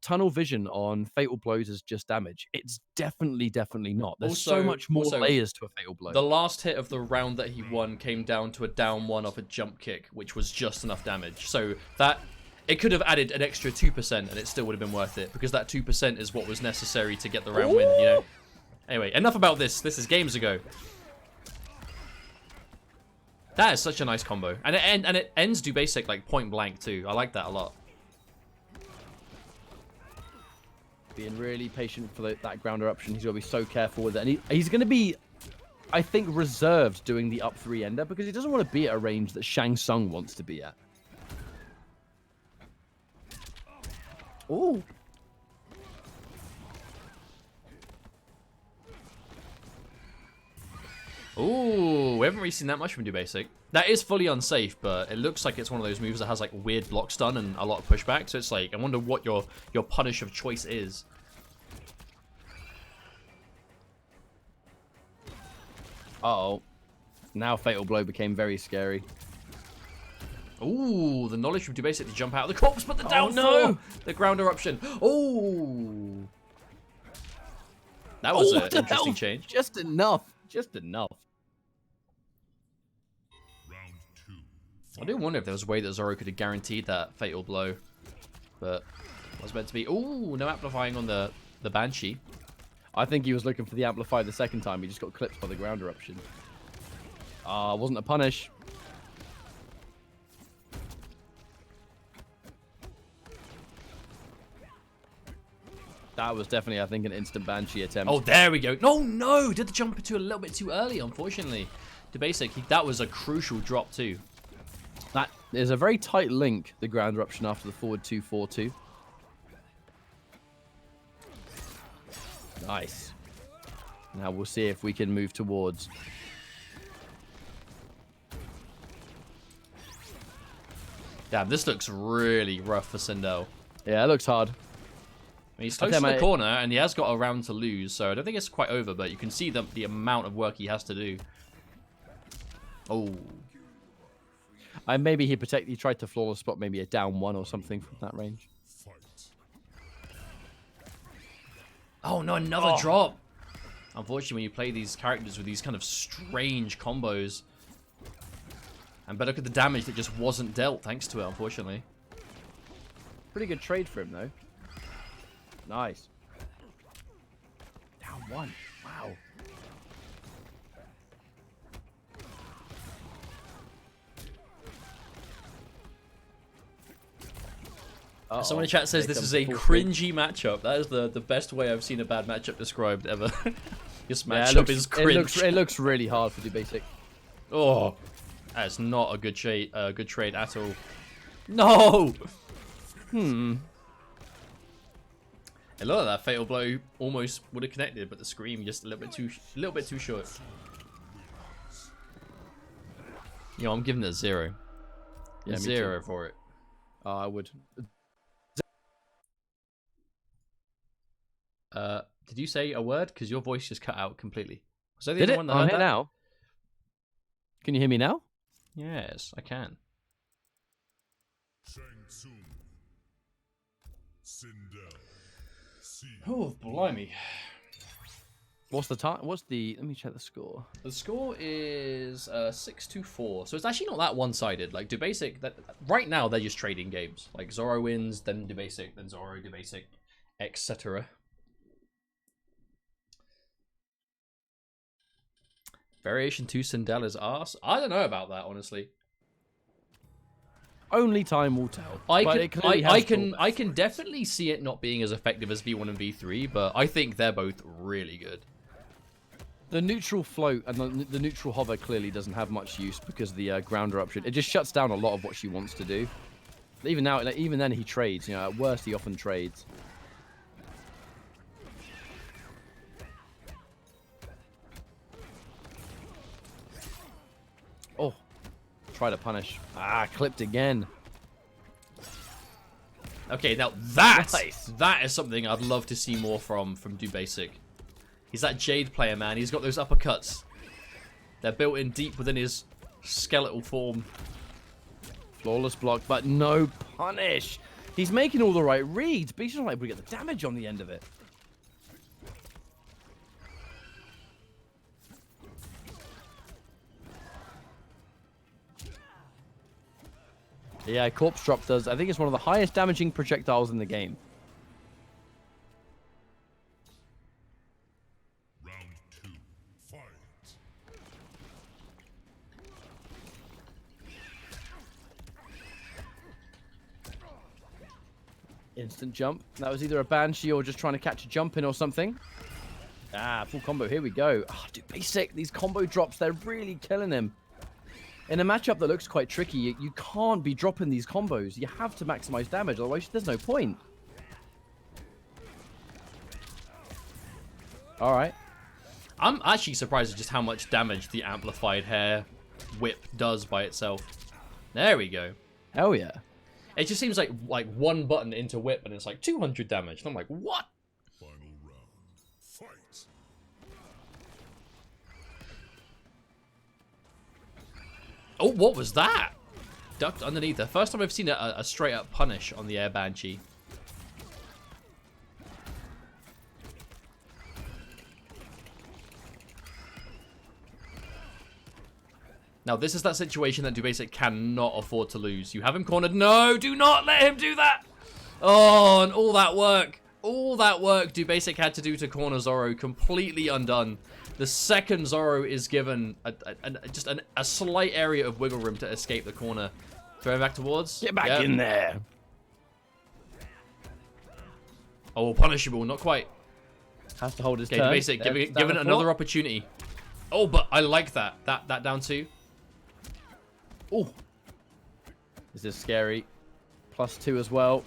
A: tunnel vision on Fatal Blows as just damage. It's definitely not. There's so much more layers to a Fatal Blow.
B: The last hit of the round that he won came down to a down 1 off a jump kick, which was just enough damage. So that it could have added an extra 2% and it still would have been worth it, because that 2% is what was necessary to get the round win, you know? Anyway, enough about this. This is games ago. That is such a nice combo. And it ends Dubasik like point blank too. I like that a lot.
A: Being really patient for that ground eruption. He's got to be so careful with it. And he's going to be, I think, reserved doing the up 3 ender, because he doesn't want to be at a range that Shang Tsung wants to be at. Ooh.
B: Ooh, we haven't really seen that much from Dubasik. That is fully unsafe, but it looks like it's one of those moves that has like weird block stun and a lot of pushback. So it's like, I wonder what your punish of choice is.
A: Uh-oh. Now Fatal Blow became very scary.
B: Ooh, the knowledge from Dubasik to jump out of the corpse, but the down no! The ground eruption. Ooh. That was an interesting change.
A: Just enough. Just enough.
B: I do wonder if there was a way that Zoro could have guaranteed that Fatal Blow. But it was meant to be. Ooh, no amplifying on the Banshee.
A: I think he was looking for the amplify the second time. He just got clipped by the ground eruption. Ah, wasn't a punish. That was definitely, I think, an instant Banshee attempt.
B: Oh, there we go. No! Did the jump a little bit too early, unfortunately. Dubasik, that was a crucial drop too.
A: That is a very tight link, the ground eruption after the forward 2-4-2. Nice. Now we'll see if we can move towards.
B: Damn, this looks really rough for Sindel.
A: Yeah, it looks hard.
B: He's close to the corner, and he has got a round to lose, so I don't think it's quite over, but you can see the amount of work he has to do. Oh.
A: Maybe he tried to flawless spot maybe a down 1 or something from that range.
B: Oh, no, another drop. Unfortunately, when you play these characters with these kind of strange combos, but look at the damage that just wasn't dealt thanks to it, unfortunately.
A: Pretty good trade for him, though. Nice. Down 1. Wow. Uh-oh.
B: Someone in chat says this is a cringy matchup. That is the best way I've seen a bad matchup described ever. This matchup is cringe.
A: It looks really hard for Dubasik.
B: Oh, that's not a good trade at all. No. A lot of that fatal blow almost would have connected, but the scream just a little bit too short. You know, I'm giving it a 0. Yeah, 0 for it.
A: I would.
B: Did you say a word? Because your voice just cut out completely. Was I the
A: Did
B: only
A: it?
B: one that
A: I'm
B: heard
A: here
B: that?
A: now. Can you hear me now?
B: Yes, I can.
C: Shang, Sindel.
B: Oh, blimey.
A: What's the time? What's the? Let me check the score.
B: The score is 6-4, so it's actually not that one-sided. Like Dubasik, right now they're just trading games. Like Zoro wins, then Dubasik, then Zoro, Dubasik, etc. Variation 2 Sindel is arse. I don't know about that, honestly.
A: Only time will tell.
B: I can definitely see it not being as effective as V1 and V3, but I think they're both really good.
A: The neutral float and the neutral hover clearly doesn't have much use because of the ground eruption. It just shuts down a lot of what she wants to do. Even now, like, even then he trades. You know, at worst he often trades. Oh, try to punish. Ah, clipped again.
B: Okay, now that is something I'd love to see more from Dubasik. He's that Jade player, man. He's got those uppercuts. They're built in deep within his skeletal form.
A: Flawless block, but no punish. He's making all the right reads, but he's not able to get the damage on the end of it. Yeah, Corpse Drop does. I think it's one of the highest damaging projectiles in the game.
C: Round 2, fight.
A: Instant jump. That was either a Banshee or just trying to catch a jump in or something. Ah, full combo. Here we go. Ah, Dubasik. These combo drops, they're really killing him. In a matchup that looks quite tricky, you can't be dropping these combos. You have to maximize damage, otherwise there's no point. All right.
B: I'm actually surprised at just how much damage the amplified hair whip does by itself. There we go.
A: Hell yeah.
B: It just seems like one button into whip and it's like 200 damage. And I'm like, what?
C: Final round, fight.
B: Oh, what was that? Ducked underneath there. First time I've seen a straight up punish on the Air Banshee. Now, this is that situation that Dubasik cannot afford to lose. You have him cornered. No, do not let him do that. Oh, and all that work Dubasik had to do to corner Zoro, completely undone. The second Zoro is given just a slight area of wiggle room to escape the corner. Throwing back towards.
A: Get back in there.
B: Oh, punishable. Not quite.
A: Has to hold his
B: turn. Dubasik, give it another opportunity. Oh, but I like that. That down 2.
A: Oh. This is scary. +2 as well.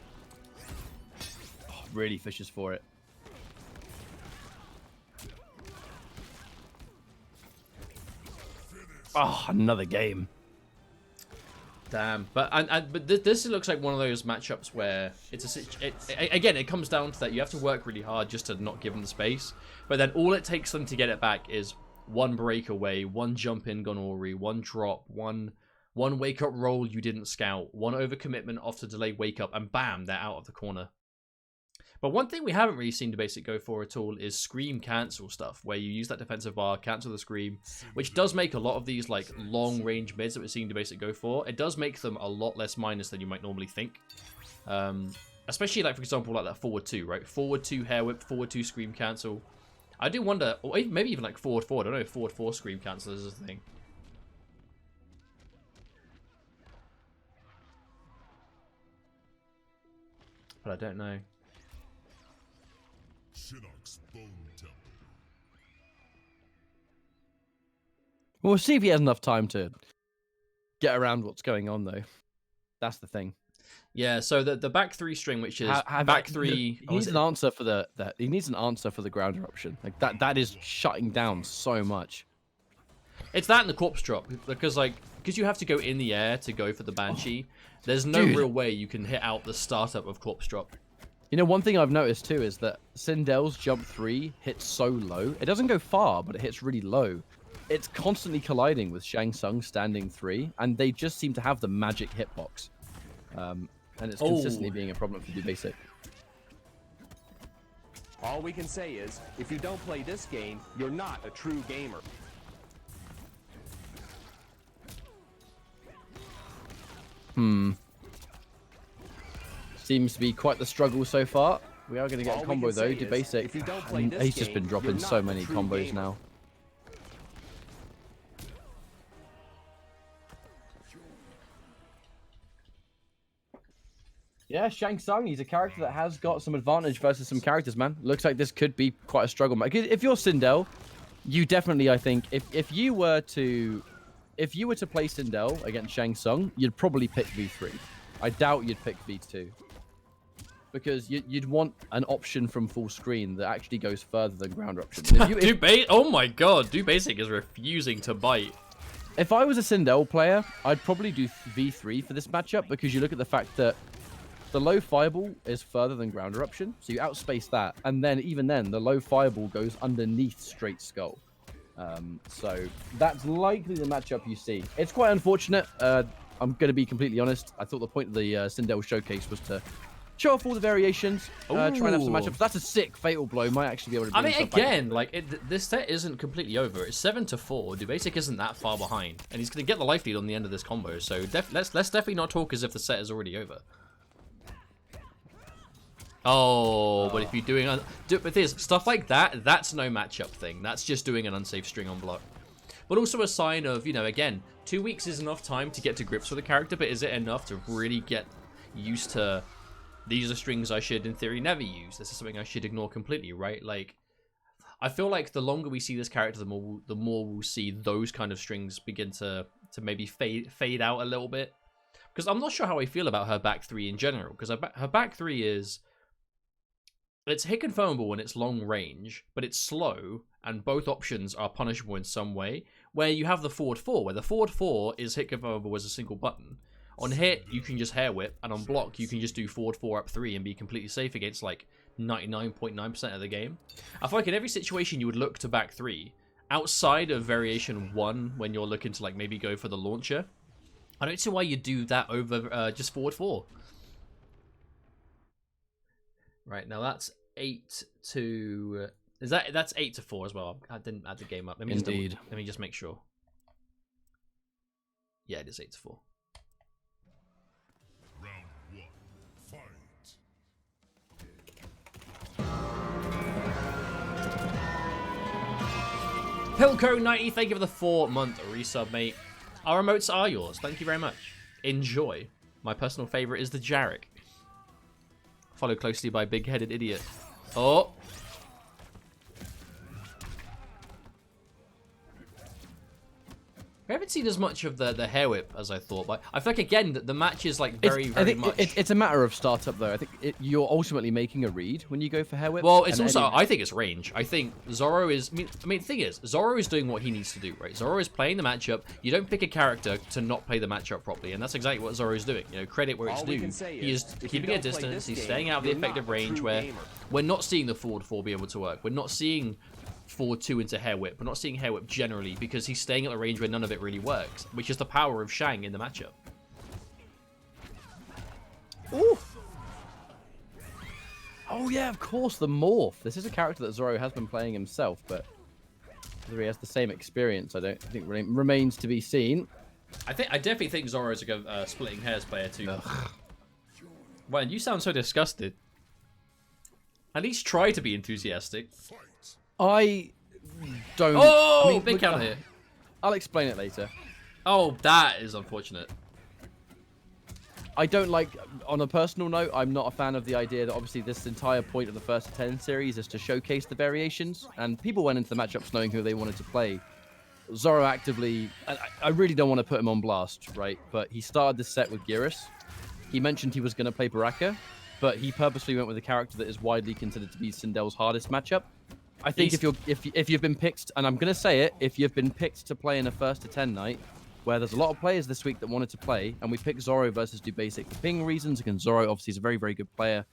A: Oh, really fishes for it. Oh, another game.
B: Damn. But this looks like one of those matchups where again, it comes down to that you have to work really hard just to not give them the space. But then all it takes them to get it back is one breakaway, one jump in Gonori, one drop, one wake up roll you didn't scout, one overcommitment off to delay wake up, and bam, they're out of the corner. But one thing we haven't really seen Dubasik go for at all is scream cancel stuff, where you use that defensive bar, cancel the scream, which does make a lot of these like long range mids that we're seeing Dubasik go for. It does make them a lot less minus than you might normally think. Especially like, for example, like that forward 2, right? Forward 2 hair whip, forward 2 scream cancel. I do wonder, or maybe even like forward 4. I don't know if forward 4 scream cancel is a thing. But I don't know.
C: Shinnok's Bone Temple.
A: We'll see if he has enough time to get around what's going on, though. That's the thing.
B: Yeah, so the back 3 string, which is back 3...
A: He needs an answer for he needs an answer for the grounder option. Like that is shutting down so much.
B: It's that and the corpse drop, because you have to go in the air to go for the Banshee. There's no
A: Dude.
B: real way you can hit out the startup of corpse drop.
A: You know, one thing I've noticed too is that Sindel's jump 3 hits so low. It doesn't go far, but it hits really low. It's constantly colliding with Shang Tsung standing 3, and they just seem to have the magic hitbox. And it's consistently being a problem for Dubasik.
D: All we can say is, if you don't play this game, you're not a true gamer.
A: Seems to be quite the struggle so far. We are going to get
D: All
A: a
D: we
A: combo
D: can
A: though.
D: say is,
A: Dubasik,
D: if you don't play this
A: he's just been
D: game,
A: dropping
D: you're
A: so
D: not a
A: many
D: true
A: combos
D: gamer.
A: now. Yeah, Shang Tsung, he's a character that has got some advantage versus some characters, man. Looks like this could be quite a struggle. If you're Sindel, you definitely, I think, if you were to play Sindel against Shang Tsung, you'd probably pick V3. I doubt you'd pick V2. Because you'd want an option from full screen that actually goes further than grounder option.
B: Oh my god, Dubasik is refusing to bite.
A: If I was a Sindel player, I'd probably do V3 for this matchup, because you look at the fact that the low fireball is further than grounder option, so you outspace that, and then even then, the low fireball goes underneath straight skull. So that's likely the matchup you see. It's quite unfortunate. I'm going to be completely honest. I thought the point of the Sindel showcase was to show off all the variations, try and have some matchups. That's a sick fatal blow. Might actually be able to.
B: I mean, again, this set isn't completely over. It's 7-4. Dubasik isn't that far behind, and he's going to get the life lead on the end of this combo. So let's definitely not talk as if the set is already over. Oh, but if you're doing... But there's stuff like that, that's no matchup thing. That's just doing an unsafe string on block. But also a sign of, you know, again, 2 weeks is enough time to get to grips with the character, but is it enough to really get used to... These are strings I should, in theory, never use. This is something I should ignore completely, right? Like, I feel like the longer we see this character, the more we'll see those kind of strings begin to maybe fade out a little bit. Because I'm not sure how I feel about her back 3 in general, because her back 3 is... It's hit confirmable when it's long range, but it's slow, and both options are punishable in some way, where you have the forward 4, where the forward 4 is hit confirmable as a single button. On hit, you can just hair whip, and on block, you can just do forward 4 up 3 and be completely safe against, like, 99.9% of the game. I feel like in every situation you would look to back 3, outside of variation 1, when you're looking to, like, maybe go for the launcher, I don't see why you do that over just forward 4. Right, now that's 8 to... That's 8-4 as well. I didn't add the game up. Let me
A: Indeed.
B: Let me just make sure. Yeah, it is 8-4.
C: Round 1. Fight.
B: Pilco90, thank you for the 4-month resub, mate. Our emotes are yours. Thank you very much. Enjoy. My personal favorite is the Jarek. Followed closely by Big-Headed Idiot. Oh! I haven't seen as much of the hair whip as I thought, but I feel like, again, the match is like very much...
A: It's a matter of startup, though. I think you're ultimately making a read when you go for hair whip.
B: Well, it's also... I think it's range. I think Zoro is... I mean, the thing is, Zoro is doing what he needs to do, right? Zoro is playing the matchup. You don't pick a character to not play the matchup properly, and that's exactly what Zoro is doing. You know, credit where it's due. He is keeping a distance. He's staying out of the effective range where we're not seeing the forward 4 be able to work. We're not seeing... forward 2 into hair whip. We're not seeing hair whip generally because he's staying at the range where none of it really works, which is the power of Shang in the matchup.
A: Ooh. Oh yeah, of course, the morph. This is a character that Zoro has been playing himself, but whether he has the same experience, I think remains to be seen.
B: I definitely think Zoro's a good splitting hairs player too.
A: Ugh.
B: Well, you sound so disgusted. At least try to be enthusiastic.
A: I don't.
B: Oh,
A: I mean,
B: big
A: look,
B: counter hit.
A: I'll explain it later.
B: Oh, that is unfortunate.
A: I don't like, on a personal note, I'm not a fan of the idea that obviously this entire point of the first to 10 series is to showcase the variations, and people went into the matchups knowing who they wanted to play. Zoro actively, I really don't want to put him on blast, right? But he started this set with Geras. He mentioned he was going to play Baraka, but he purposely went with a character that is widely considered to be Sindel's hardest matchup. I think if you've been picked, and I'm going to say it, if you've been picked to play in a first to 10 night, where there's a lot of players this week that wanted to play, and we picked Zoro versus Dubasik for ping reasons, because Zoro obviously is a very, very good player.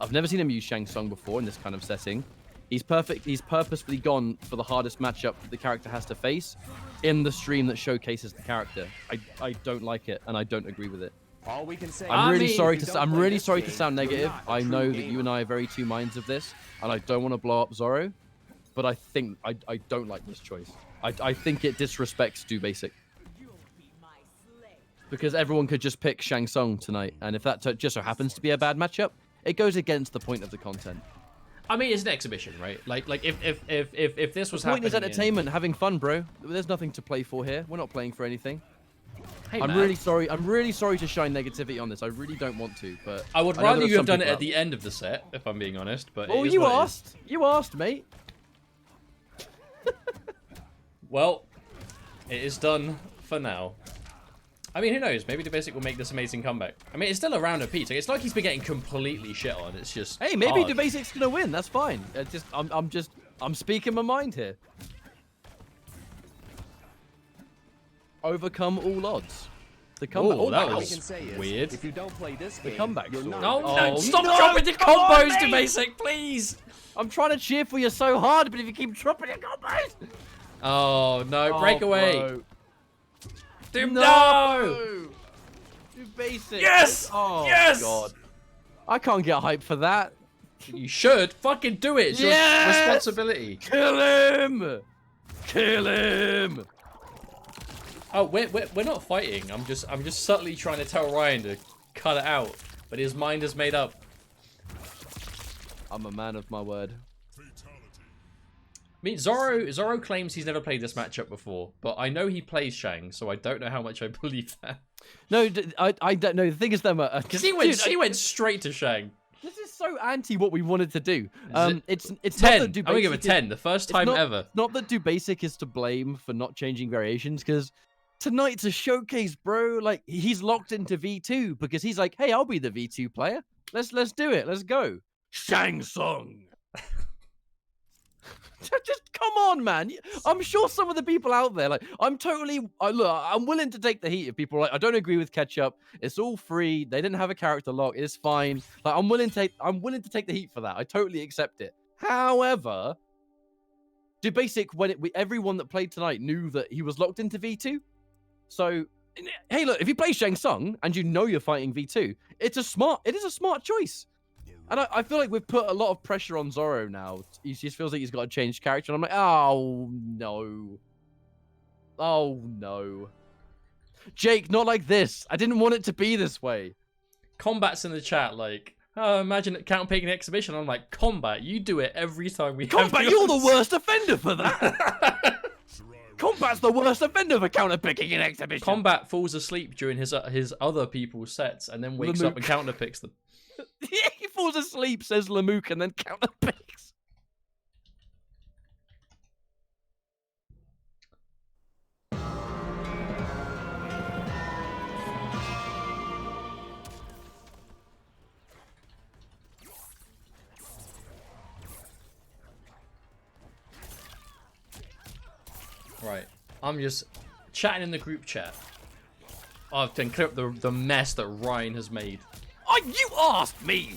A: I've never seen him use Shang for before in this kind of setting. He's perfect. He's purposefully gone for the hardest matchup that the character has to face in the stream that showcases the character. I don't like it, and I don't agree with it.
D: All we can say.
A: I'm really sorry
D: if you
A: to.
D: don't
A: I'm
D: play
A: really
D: this
A: sorry
D: game,
A: to sound
D: you're
A: negative.
D: not a
A: I
D: true
A: know that
D: gamer.
A: you and I are very two minds of this, and I don't want to blow up Zoro, but I think I don't like this choice. I think it disrespects Dubasik. Because everyone could just pick Shang tonight, and if that just so happens to be a bad matchup, it goes against the point of the content.
B: I mean, it's an exhibition, right? Like if this was
A: The point
B: happening,
A: is entertainment, having fun, bro. There's nothing to play for here. We're not playing for anything.
B: Hey,
A: I'm
B: man.
A: really sorry. I'm really sorry to shine negativity on this. I really don't want to, but
B: I would
A: know
B: rather
A: there are
B: you have
A: some
B: done it
A: people
B: at
A: out
B: the end of the set, if I'm being honest. But
A: there.
B: it
A: Oh,
B: is
A: you
B: what it is.
A: asked. You asked, mate.
B: Well, it is done for now. I mean, who knows? Maybe Dubasik will make this amazing comeback. I mean, it's still a round of Pete. It's like he's been getting completely shit on. It's just
A: Hey, maybe
B: hard.
A: Dubasik's gonna win. That's fine. I'm speaking my mind here. Overcome all odds. The comeback.
B: Ooh, that
D: All we
B: was
D: can say is,
B: weird.
D: if you don't play this game,
A: comeback
D: you're
A: story.
D: not
B: No,
D: a
B: no,
A: Oh,
B: stop
A: no,
B: dropping the
A: come on,
B: combos,
A: mate!
B: Dubasik, please.
A: I'm trying to cheer for you so hard, but if you keep dropping your combos.
B: Oh no, break away.
A: Bro.
B: Dude,
A: No!
B: no!
A: Too basic.
B: Yes!
A: Oh,
B: Yes!
A: God. I can't get hyped for that.
B: You should fucking do it. It's your
A: Yes!
B: responsibility.
A: Kill him! Kill him!
B: Oh, we're not fighting. I'm just subtly trying to tell Ryan to cut it out, but his mind is made up.
A: I'm a man of my word.
B: I mean, Zoro claims he's never played this matchup before, but I know he plays Shang, so I don't know how much I believe that.
A: No, I don't know. The thing is, though,
B: Because he went straight to Shang.
A: This is so anti what we wanted to do. It's
B: 10.
A: Not that
B: I'm gonna give it
A: Dubasik
B: 10. The first time ever.
A: It's not that Dubasik is to blame for not changing variations, because tonight's a showcase, bro. Like, he's locked into V2 because he's like, hey, I'll be the V2 player. Let's do it. Let's go. Shang Tsung. Just come on, man. I'm sure some of the people out there, like, I'm willing to take the heat if people are like, I don't agree with Ketchup. It's all free. They didn't have a character lock. It's fine. Like, I'm willing to take the heat for that. I totally accept it. However, Dubasik, everyone that played tonight knew that he was locked into V2. So, hey, look, if you play Shang Tsung and you know you're fighting V2, it is a smart choice. And I feel like we've put a lot of pressure on Zoro now. He just feels like he's got to change character. And I'm like, oh, no. Oh, no. Jake, not like this. I didn't want it to be this way.
B: Combat's in the chat, like, oh, imagine it counter-picking exhibition. I'm like, Combat, you do it every time we have
A: Combat,
B: you
A: you're
B: on
A: the worst offender for that. Combat's the worst offender for counter-picking in exhibition.
B: Combat falls asleep during his other people's sets and then wakes up and counter-picks them.
A: He falls asleep, says Lamook, and then counter-picks.
B: Right. I'm just chatting in the group chat. I've then clear up the mess that Ryan has made.
A: Oh, you asked me.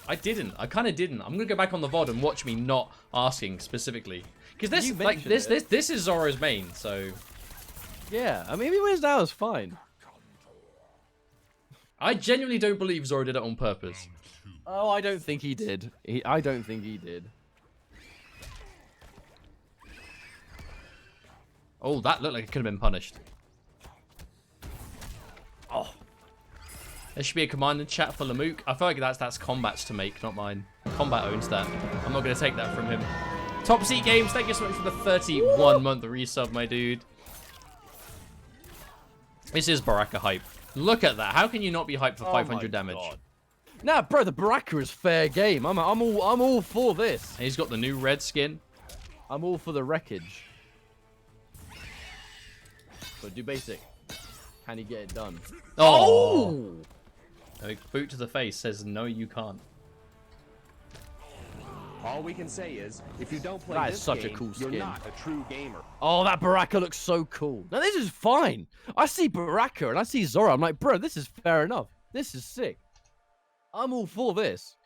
B: I didn't. I kind of didn't. I'm gonna go back on the VOD and watch me not asking specifically, because
A: You
B: this, like,
A: mentioned
B: this is Zoro's main. So
A: Yeah, I mean, if he wins now, it's fine.
B: I genuinely don't believe Zoro did it on purpose.
A: Oh, I don't think he did. I don't think he did.
B: Oh, that looked like it could have been punished. Oh. There should be a command in chat for Lamook. I feel like that's Combat's to make, not mine. Combat owns that. I'm not going to take that from him. Top Seat Games, thank you so much for the 31-month resub, my dude. This is Baraka hype. Look at that. How can you not be hyped for 500 damage?
A: God. Nah, bro, the Baraka is fair game. I'm all for this.
B: And he's got the new red skin.
A: I'm all for the wreckage. But Dubasik, can he get it done?
B: Oh! A boot to the face says, no, you can't.
D: All we can say is, if you don't play
A: That is
D: this
A: such a
D: game,
A: cool
D: you're
A: skin.
D: not a true gamer.
A: Oh, that Baraka looks so cool. Now, this is fine. I see Baraka and I see Zoro. I'm like, bro, this is fair enough. This is sick. I'm all for this.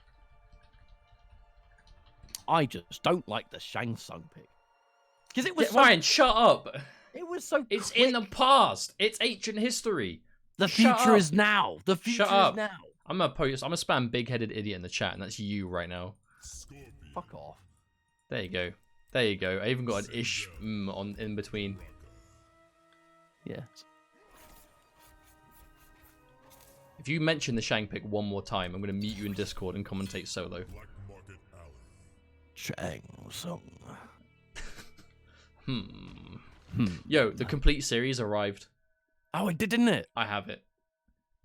A: I just don't like the Shang Tsung pick. Because it was so...
B: Ryan, shut up.
A: It was so
B: It's
A: quick.
B: in the past. It's ancient history.
A: The
B: Shut
A: future
B: up.
A: is now. The future
B: Shut up.
A: is now.
B: I'm gonna spam big-headed idiot in the chat, and that's you right now.
A: Fuck off.
B: There you go. There you go. I even got an ish on in between.
A: Yes.
B: If you mention the Shang pick one more time, I'm gonna mute you in Discord and commentate solo.
C: Black Market Alley.
A: Shang Tsung.
B: Yo, the complete series arrived.
A: Oh, it did, didn't it?
B: I have it.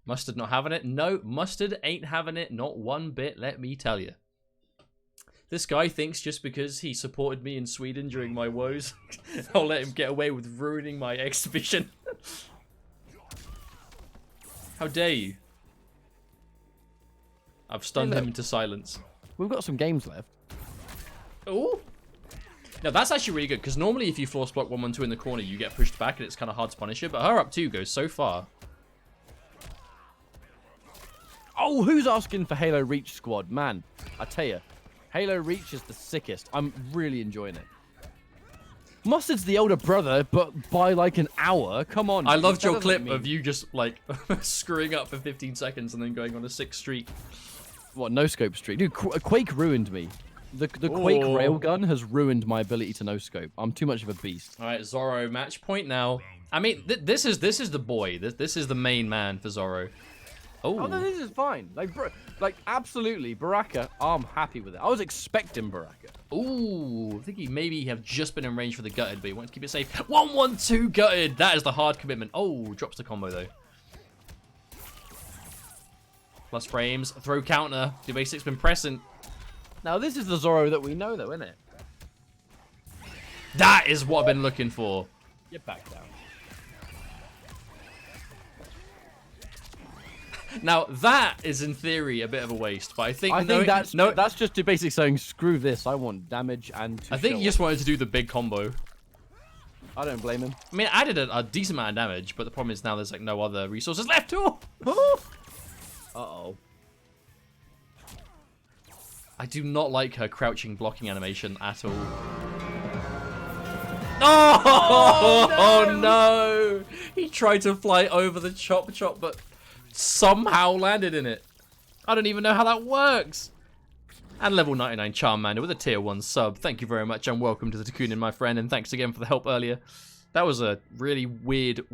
B: Mustard not having it? No, Mustard ain't having it. Not one bit, let me tell you. This guy thinks just because he supported me in Sweden during my woes, I'll let him get away with ruining my exhibition. How dare you? I've stunned him into silence.
A: We've got some games left.
B: Oh. Now that's actually really good, because normally if you force block 1-1-2 in the corner, you get pushed back and it's kind of hard to punish it, but her up 2 goes so far.
A: Oh, who's asking for Halo Reach squad? Man, I tell you, Halo Reach is the sickest. I'm really enjoying it. Mustard's the older brother, but by like an hour. Come on.
B: I loved
A: that
B: your
A: doesn't
B: clip
A: mean-
B: of you just like screwing up for 15 seconds and then going on a 6th streak.
A: What, no scope streak? Dude, Quake ruined me. The Quake
B: Oh.
A: railgun has ruined my ability to no scope. I'm too much of a beast.
B: All right, Zoro, match point now. I mean, this is the boy. This is the main man for Zoro.
A: Oh no,
B: Oh,
A: this is fine. Like absolutely, Baraka. I'm happy with it. I was expecting Baraka.
B: ooh, I think he maybe have just been in range for the gutted, but he wants to keep it safe. 1-1-2 gutted. That is the hard commitment. Oh, drops the combo though. Plus frames, throw counter. Dubasik's been pressing.
A: Now this is the Zoro that we know, though, isn't it?
B: That is what I've been looking for.
A: Get back down.
B: Now that is in theory a bit of a waste, but I think
A: that's just Dubasik saying, screw this. I want damage and.
B: I think he just wanted to do the big combo.
A: I don't blame him.
B: I mean, it added a decent amount of damage, but the problem is now there's like no other resources left. Oh!
A: Uh-oh.
B: I do not like her crouching blocking animation at all. Oh, no! He tried to fly over the chop, but somehow landed in it. I don't even know how that works. And level 99 Charmander with a tier 1 sub. Thank you very much and welcome to the Takunin, my friend, and thanks again for the help earlier. That was a really weird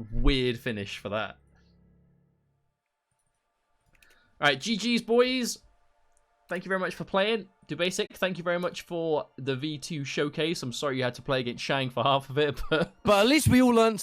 B: finish for that. Alright, GG's, boys. Thank you very much for playing. Dubasik, thank you very much for the V2 showcase. I'm sorry you had to play against Shang for half of it, but
A: But at least we all learned